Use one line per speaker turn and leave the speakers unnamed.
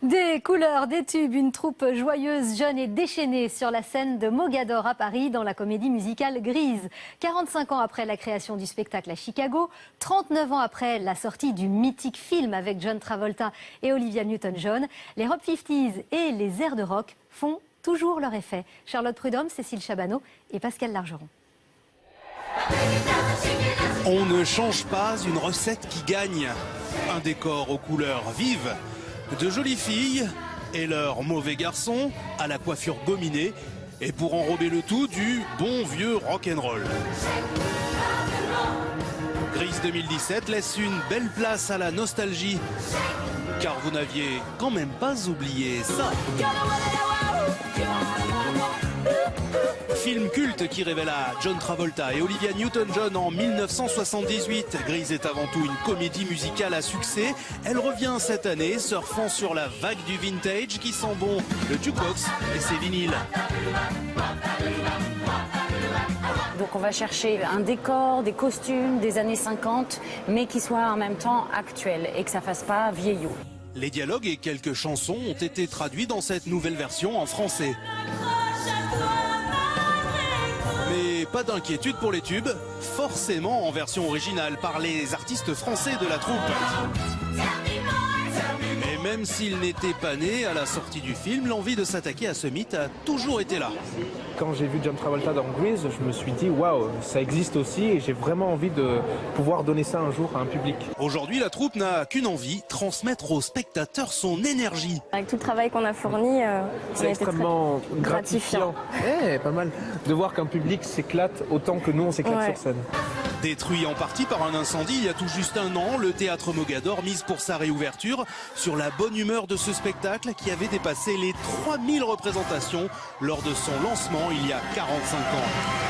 Des couleurs, des tubes, une troupe joyeuse, jeune et déchaînée sur la scène de Mogador à Paris dans la comédie musicale Grise. 45 ans après la création du spectacle à Chicago, 39 ans après la sortie du mythique film avec John Travolta et Olivia Newton-John, les Rob 50s et les airs de rock font toujours leur effet. Charlotte Prudhomme, Cécile Chabanot et Pascal Largeron.
On ne change pas une recette qui gagne. Un décor aux couleurs vives, de jolies filles et leurs mauvais garçons à la coiffure gominée, et pour enrober le tout, du bon vieux rock'n'roll. Grise 2017 laisse une belle place à la nostalgie, car vous n'aviez quand même pas oublié ça. Film culte qui révéla John Travolta et Olivia Newton-John en 1978. Grise est avant tout une comédie musicale à succès. Elle revient cette année, surfant sur la vague du vintage qui sent bon le jukebox et ses vinyles.
Donc on va chercher un décor, des costumes des années 50, mais qui soient en même temps actuels et que ça fasse pas vieillot.
Les dialogues et quelques chansons ont été traduits dans cette nouvelle version en français. Mais pas d'inquiétude pour les tubes, forcément en version originale par les artistes français de la troupe. Et même s'ils n'étaient pas nés à la sortie du film, l'envie de s'attaquer à ce mythe a toujours été là.
Quand j'ai vu John Travolta dans Grease, je me suis dit waouh, ça existe aussi et j'ai vraiment envie de pouvoir donner ça un jour à un public.
Aujourd'hui, la troupe n'a qu'une envie, transmettre aux spectateurs son énergie.
Avec tout le travail qu'on a fourni,
c'est extrêmement gratifiant. Pas mal. De voir qu'un public s'éclate autant que nous on s'éclate sur scène.
Détruit en partie par un incendie il y a tout juste un an, le théâtre Mogador mise pour sa réouverture sur la bonne humeur de ce spectacle qui avait dépassé les 3000 représentations lors de son lancement il y a 45 ans.